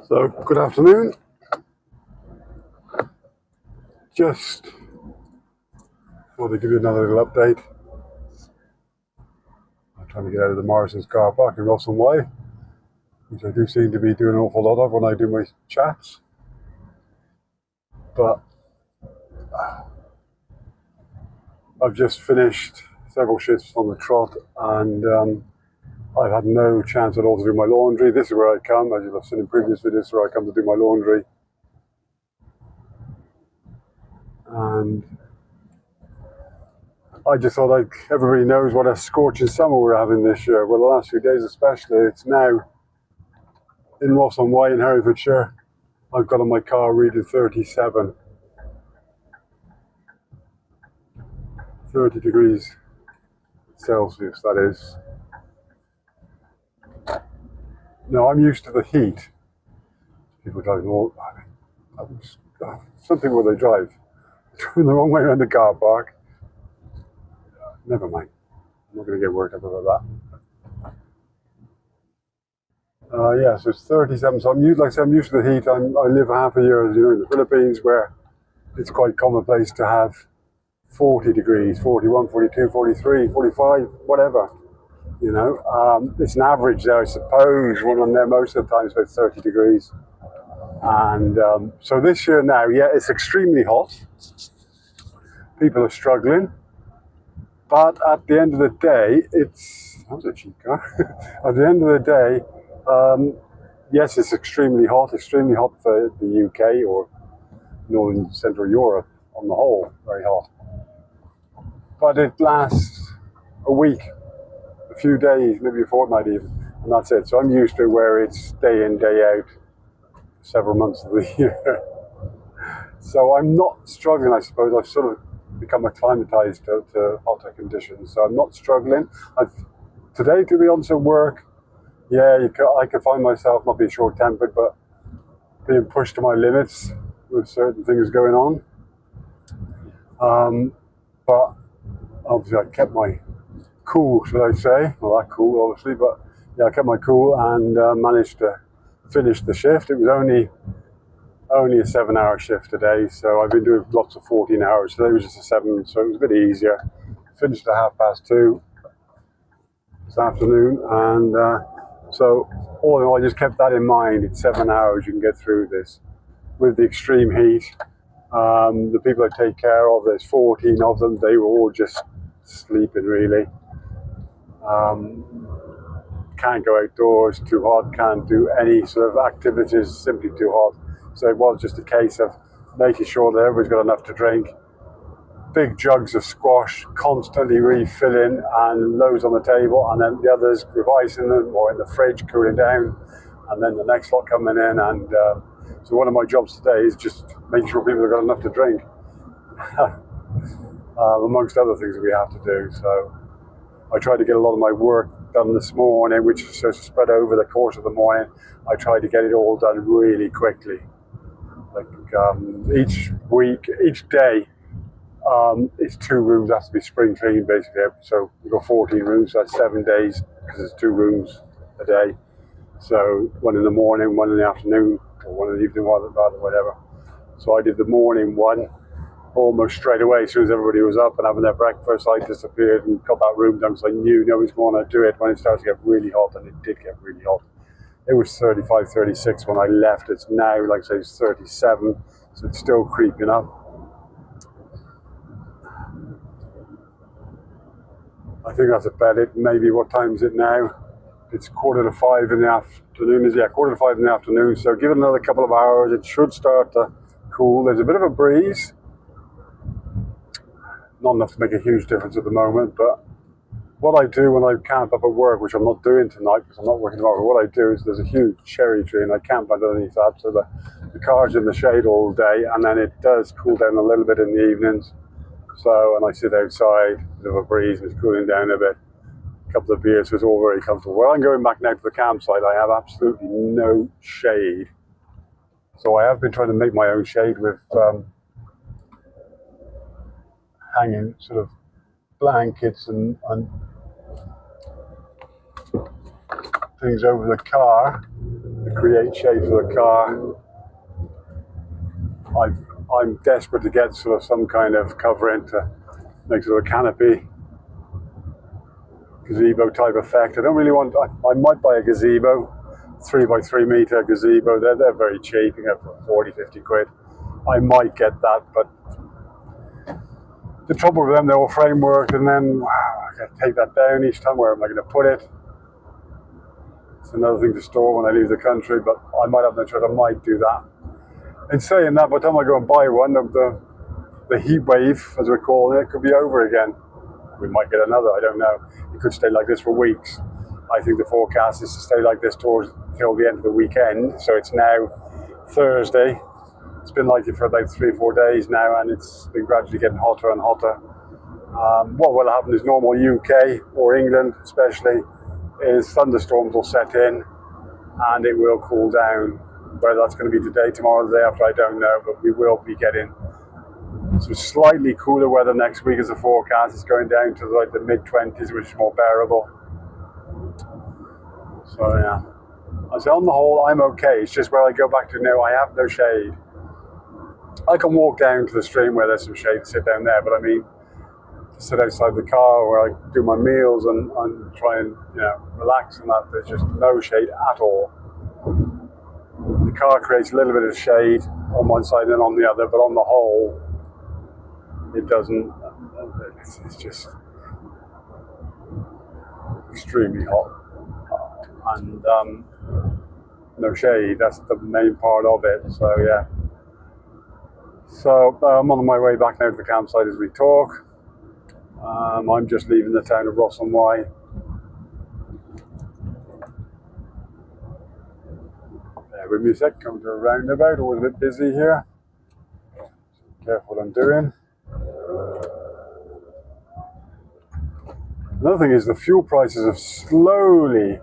So, good afternoon. Just want to give you another little update. I'm trying to get out of the Morrison's car park in Russell Way, which I do seem to be doing an awful lot of when I do my chats. But I've just finished several shifts on the trot, and I've had no chance at all to do my laundry. This is where I come, as you've seen in previous videos, where I come to do my laundry. And I just thought everybody knows what a scorching summer we're having this year. Well, the last few days especially. It's now in Ross on Way in Herefordshire. I've got on my car reading 37, 30 degrees Celsius, that is. No, I'm used to the heat. People driving some people they drive the wrong way around the car park. Never mind. I'm not going to get worked up about that. Yeah, so it's 37. So I'm used, like I said, I'm used to the heat. I live half a year, in the Philippines, where it's quite commonplace to have 40 degrees, 41, 42, 43, 45, whatever. It's an average there, I suppose. When I'm there most of the time, it's about 30 degrees. And so this year now, yeah, it's extremely hot. People are struggling. But at the end of the day, that was a cheap car. At the end of the day, yes, it's extremely hot for the UK or Northern Central Europe on the whole, very hot. But it lasts a week, a few days, maybe a fortnight even, and that's it. So I'm used to where it's day in, day out, several months of the year. So I'm not struggling, I suppose. I've sort of become acclimatized to hotter conditions, so I'm not struggling. Today, to be honest, at work, yeah, I can find myself not being short-tempered, but being pushed to my limits with certain things going on. But obviously, I kept my cool, should I say? Well, that cool, obviously, but yeah, I kept my cool and managed to finish the shift. It was only a 7-hour shift today, so I've been doing lots of 14 hours. Today was just a 7, so it was a bit easier. Finished at 2:30 this afternoon, and so all in all, I just kept that in mind. It's 7 hours, you can get through this. With the extreme heat, the people I take care of, there's 14 of them, they were all just sleeping really. Can't go outdoors, too hot, can't do any sort of activities, simply too hot. So it was just a case of making sure that everybody's got enough to drink. Big jugs of squash, constantly refilling, and loads on the table, and then the others with ice in them or in the fridge cooling down, and then the next lot coming in. And so one of my jobs today is just making sure people have got enough to drink, amongst other things that we have to do. So I tried to get a lot of my work done this morning, which is sort of spread over the course of the morning. I tried to get it all done really quickly. Like each day, it's 2 rooms has to be spring cleaned basically. So we've got 14 rooms, so that's 7 days because it's 2 rooms a day. So one in the morning, one in the afternoon, or one in the evening, rather, whatever. So I did the morning one almost straight away. As soon as everybody was up and having their breakfast, I disappeared and got that room done because I knew nobody's going to do it when it starts to get really hot, and it did get really hot. It was 35, 36 when I left. It's now, like I say, it's 37, so it's still creeping up. I think that's about it. Maybe what time is it now? It's 4:45 in the afternoon. Yeah, 4:45 in the afternoon. So give it another couple of hours. It should start to cool. There's a bit of a breeze. Not enough to make a huge difference at the moment, but what I do when I camp up at work, which I'm not doing tonight because I'm not working tomorrow, what I do is there's a huge cherry tree and I camp underneath that, so the car's in the shade all day, and then it does cool down a little bit in the evenings. So, and I sit outside, a bit of a breeze, and it's cooling down a bit. A couple of beers, so it's all very comfortable. Well, I'm going back now to the campsite. I have absolutely no shade. So I have been trying to make my own shade with hanging sort of blankets and things over the car. to create shade for the car. I'm desperate to get sort of some kind of covering to make sort of a canopy, gazebo type effect. I don't really want, I might buy a gazebo, 3x3 meter gazebo. They're very cheap, you get for 40, 50 quid. I might get that, but the trouble with them, they're all framework, and then I got to take that down each time. Where am I going to put it? It's another thing to store when I leave the country, but I might have no choice. I might do that. In saying that, by the time I go and buy one, the heat wave, as we're calling it, could be over again. We might get another, I don't know. It could stay like this for weeks. I think the forecast is to stay like this till the end of the weekend. So it's now Thursday. It's been like it for about 3 or 4 days now, and it's been gradually getting hotter and hotter. What will happen is normal UK, or England especially, is thunderstorms will set in and it will cool down. Whether that's going to be today, tomorrow, the day after, I don't know, but we will be getting some slightly cooler weather next week as the forecast is going down to like the mid-20s, which is more bearable. So yeah, I say on the whole, I'm okay. It's just where I go back to now, I have no shade. I can walk down to the stream where there's some shade and sit down there, but I mean, to sit outside the car where I do my meals and try and relax and that, there's just no shade at all. The car creates a little bit of shade on one side and on the other, but on the whole, it doesn't. It's just extremely hot and no shade. That's the main part of it. So yeah. So I'm on my way back now to the campsite as we talk. I'm just leaving the town of Ross-on-Wye. Bear with me a sec, coming to a roundabout, always a bit busy here. Careful what I'm doing. Another thing is the fuel prices are slowly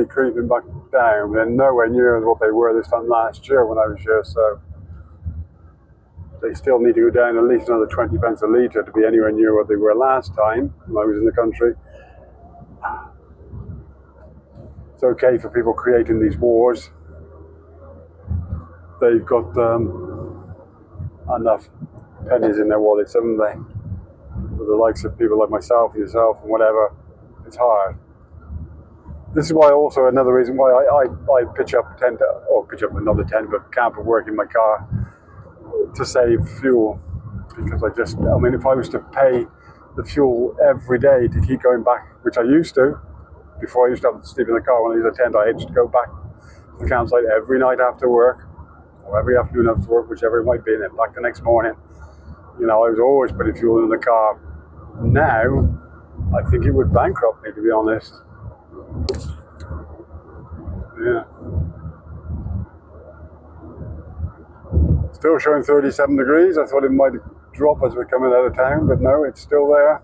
creeping back down. They're nowhere near what they were this time last year when I was here, so they still need to go down at least another 20 pence a litre to be anywhere near what they were last time when I was in the country. It's okay for people creating these wars. They've got enough pennies in their wallets, haven't they? For the likes of people like myself, yourself, and whatever, it's hard. This is why also another reason why I pitch up another tent, but camper work in my car to save fuel. Because I mean, if I was to pay the fuel every day to keep going back, which I used to, before I used to have to sleep in the car when I used a tent, I had to go back to the campsite every night after work, or every afternoon after work, whichever it might be, and then back the next morning. I was always putting fuel in the car. Now, I think it would bankrupt me, to be honest. Yeah. Still showing 37 degrees. I thought it might drop as we're coming out of town, but no, it's still there.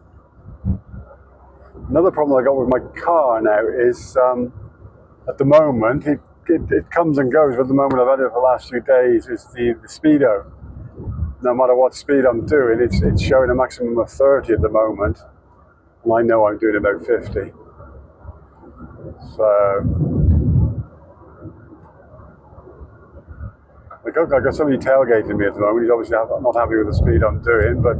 Another problem I got with my car now is, at the moment, it comes and goes, but at the moment I've had it for the last few days, is the speedo. No matter what speed I'm doing, it's showing a maximum of 30 at the moment, and I know I'm doing about 50. So I've got somebody tailgating me at the moment. He's obviously not happy with the speed I'm doing, but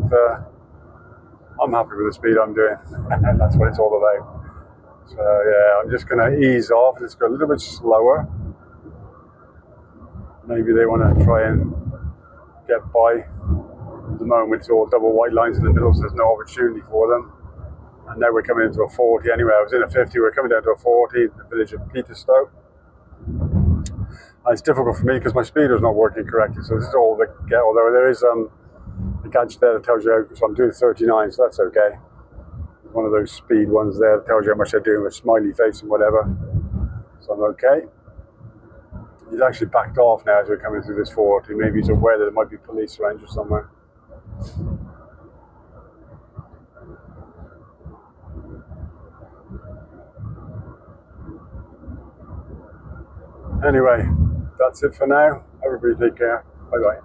I'm happy with the speed I'm doing, and that's what it's all about. So yeah, I'm just going to ease off. Let's go a little bit slower. Maybe they want to try and get by. At the moment, it's all double white lines in the middle, so there's no opportunity for them. And now we're coming into a 40 anyway. I was in a 50, we're coming down to a 40 in the village of Peterstoke. And it's difficult for me because my speeder's not working correctly, so this is all the get, although there is a gadget there that tells you, so I'm doing 39, so that's okay. One of those speed ones there that tells you how much they're doing with smiley face and whatever. So I'm okay. He's actually backed off now as we're coming through this 40. Maybe he's aware that there might be police around or somewhere. Anyway, that's it for now. Everybody take care. Bye bye.